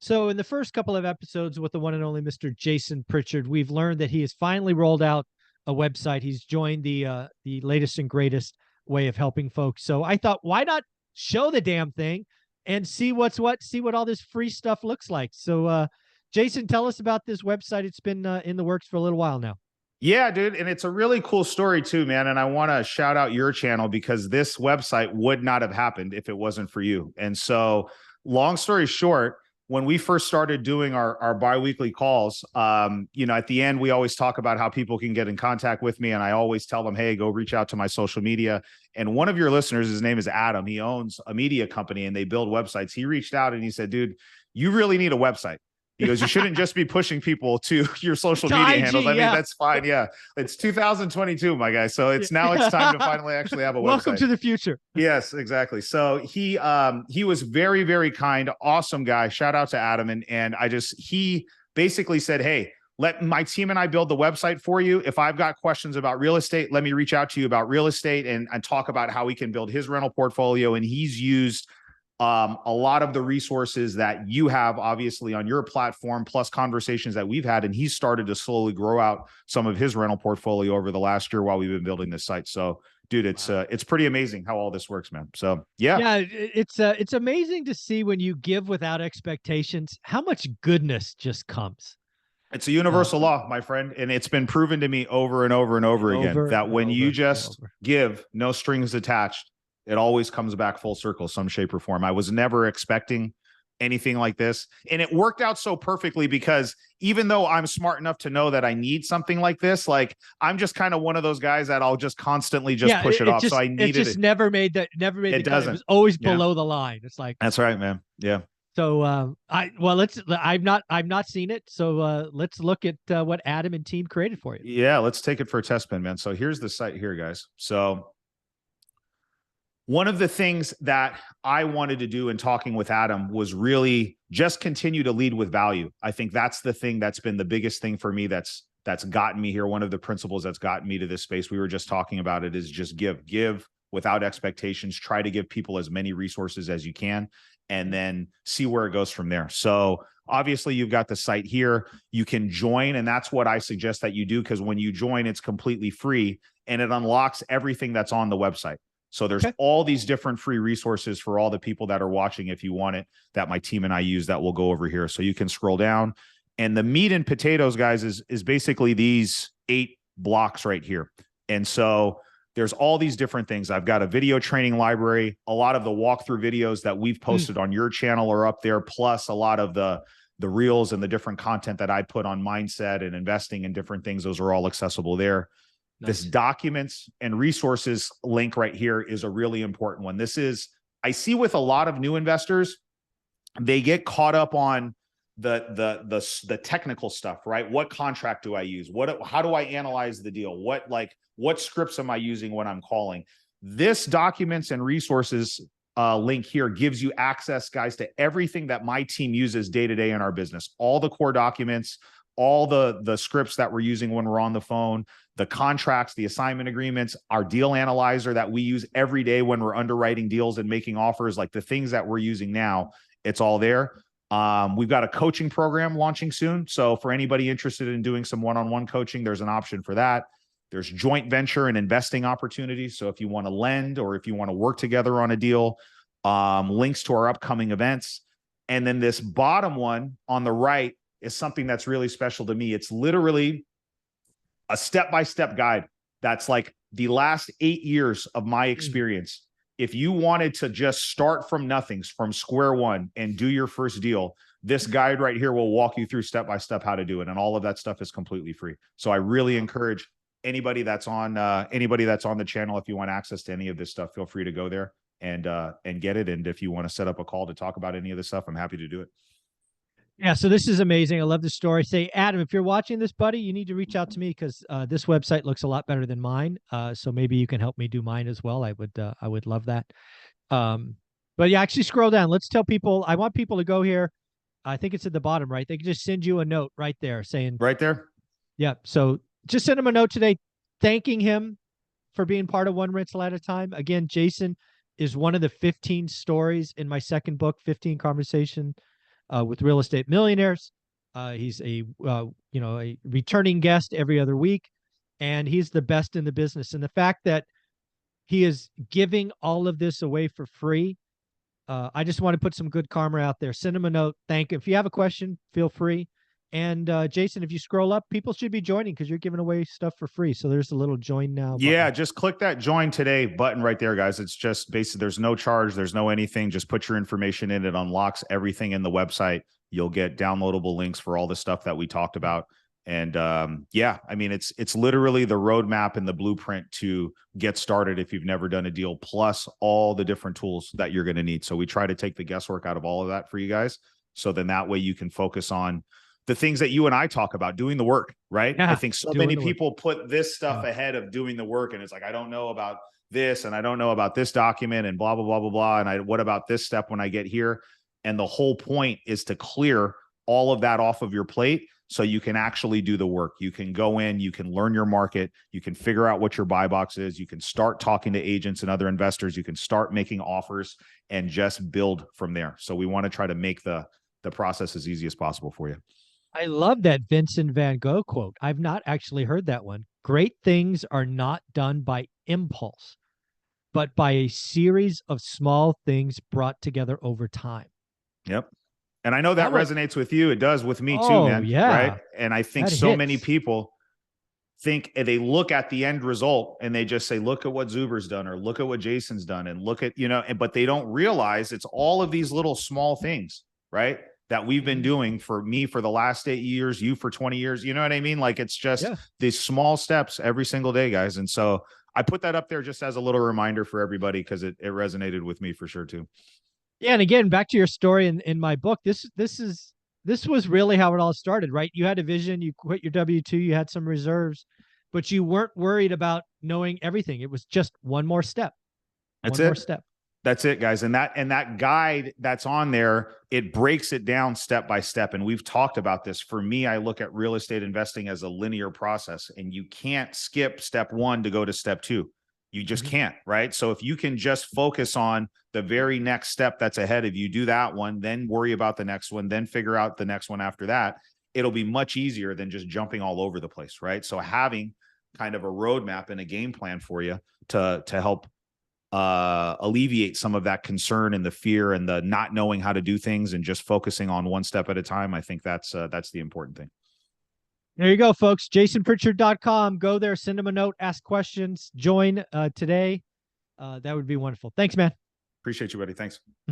So in the first couple of episodes with the one and only Mr. Jason Pritchard, we've learned that he has finally rolled out a website. He's joined the latest and greatest way of helping folks. So I thought, why not show the damn thing and see what's what, see what all this free stuff looks like. So Jason, tell us about this website. It's been in the works for a little while now. Yeah, dude. And it's a really cool story too, man. And I want to shout out your channel because this website would not have happened if it wasn't for you. And so long story short, when we first started doing our biweekly calls, at the end, we always talk about how people can get in contact with me. And I always tell them, hey, go reach out to my social media. And one of your listeners, his name is Adam. He owns a media company and they build websites. He reached out and he said, dude, you really need a website. He goes, you shouldn't just be pushing people to your social media handles. I mean, that's fine. Yeah. It's 2022, my guy. So it's time to finally actually have a website. Welcome to the future. Yes, exactly. So he was very, very kind, awesome guy. Shout out to Adam. And he basically said, hey, let my team and I build the website for you. If I've got questions about real estate, let me reach out to you about real estate and talk about how we can build his rental portfolio. And he's used a lot of the resources that you have obviously on your platform, plus conversations that we've had. And he's started to slowly grow out some of his rental portfolio over the last year while we've been building this site. So dude, it's pretty amazing how all this works, man. So yeah, it's amazing to see when you give without expectations, how much goodness just comes. It's a universal law, my friend. And it's been proven to me over and over and over again that when you just give, no strings attached, it always comes back full circle, some shape or form. I was never expecting anything like this. And it worked out so perfectly because even though I'm smart enough to know that I need something like this, like I'm just kind of one of those guys that I'll just constantly push it off. So I needed it. Just never made the cut. It was always below the line. It's like, that's right, man. Yeah. So I've not seen it. So let's look at what Adam and team created for you. Yeah, let's take it for a test spin, man. So here's the site here, guys. So one of the things that I wanted to do in talking with Adam was really just continue to lead with value. I think that's the thing that's been the biggest thing for me that's gotten me here. One of the principles that's gotten me to this space, we were just talking about it, is just give without expectations. Try to give people as many resources as you can, and then see where it goes from there. So obviously you've got the site here. You can join, and that's what I suggest that you do, because when you join, it's completely free and it unlocks everything that's on the website. So there's all these different free resources for all the people that are watching, if you want it, that my team and I use, that will go over here. So you can scroll down, and the meat and potatoes, guys, is basically these 8 blocks right here. And so there's all these different things. I've got a video training library. A lot of the walkthrough videos that we've posted on your channel are up there, plus a lot of the reels and the different content that I put on mindset and investing and different things. Those are all accessible there. Nice. This documents and resources link right here is a really important one. I see with a lot of new investors, they get caught up on the technical stuff, right? What contract do I use? How do I analyze the deal? What scripts am I using when I'm calling? This documents and resources link here gives you access, guys, to everything that my team uses day to day in our business. All the core documents, all the scripts that we're using when we're on the phone, the contracts, the assignment agreements, our deal analyzer that we use every day when we're underwriting deals and making offers, like the things that we're using now, it's all there. We've got a coaching program launching soon. So for anybody interested in doing some one-on-one coaching, there's an option for that. There's joint venture and investing opportunities. So if you want to lend or if you want to work together on a deal, links to our upcoming events. And then this bottom one on the right is something that's really special to me. It's literally a step-by-step guide. That's like the last 8 years of my experience. If you wanted to just start from nothing, from square one, and do your first deal, this guide right here will walk you through step-by-step how to do it. And all of that stuff is completely free. So I really encourage anybody that's on the channel, if you want access to any of this stuff, feel free to go there and get it. And if you want to set up a call to talk about any of this stuff, I'm happy to do it. Yeah, so this is amazing. I love the story. Say, Adam, if you're watching this, buddy, you need to reach out to me, because this website looks a lot better than mine. So maybe you can help me do mine as well. I would love that. But yeah, actually scroll down. Let's tell people. I want people to go here. I think it's at the bottom, right? They can just send you a note right there saying. Right there. Yeah. So just send him a note today, thanking him for being part of One Rental at a Time. Again, Jason is one of the 15 stories in my second book, 15 Conversation with Real Estate Millionaires. He's a returning guest every other week, and he's the best in the business. And the fact that he is giving all of this away for free, I just want to put some good karma out there. Send him a note. Thank him. If you have a question, feel free. And Jason, if you scroll up, people should be joining because you're giving away stuff for free. So there's a little join now Yeah, button. just click that join today button right there, guys. It's just basically there's no charge, there's no anything. Just put your information in. It unlocks everything in the website. You'll get downloadable links for all the stuff that we talked about. And yeah, I mean, it's literally the roadmap and the blueprint to get started if you've never done a deal, plus all the different tools that you're going to need. So we try to take the guesswork out of all of that for you guys. So then that way you can focus on the things that you and I talk about, doing the work, right? Yeah, I think so many people put this stuff ahead of doing the work. And it's like, I don't know about this and I don't know about this document and blah, blah, blah, blah, blah. And what about this step when I get here? And the whole point is to clear all of that off of your plate so you can actually do the work. You can go in, you can learn your market, you can figure out what your buy box is, you can start talking to agents and other investors, you can start making offers and just build from there. So we want to try to make the process as easy as possible for you. I love that Vincent van Gogh quote. I've not actually heard that one. Great things are not done by impulse, but by a series of small things brought together over time. Yep. And I know that resonates with you. It does with me too, man. Yeah. Right. And I think so many people think they look at the end result and they just say, look at what Zuber's done or look at what Jason's done and look at, but they don't realize it's all of these little small things, right? That we've been doing for me for the last 8 years, you for 20 years. You know what I mean? Like it's just these small steps every single day, guys. And so I put that up there just as a little reminder for everybody because it resonated with me for sure too. Yeah, and again, back to your story in my book, this was really how it all started, right? You had a vision, you quit your W-2, you had some reserves, but you weren't worried about knowing everything. It was just one more step. That's it. One more step. That's it, guys. And that guide that's on there, it breaks it down step by step. And we've talked about this. For me, I look at real estate investing as a linear process, and you can't skip step 1 to go to step 2. You just can't, right? So if you can just focus on the very next step that's ahead of you, do that one, then worry about the next one, then figure out the next one after that, it'll be much easier than just jumping all over the place, right? So having kind of a roadmap and a game plan for you to help alleviate some of that concern and the fear and the not knowing how to do things and just focusing on one step at a time. I think that's the important thing. There you go, folks. JasonPritchard.com. Go there, send him a note, ask questions, join today. That would be wonderful. Thanks, man. Appreciate you, buddy. Thanks.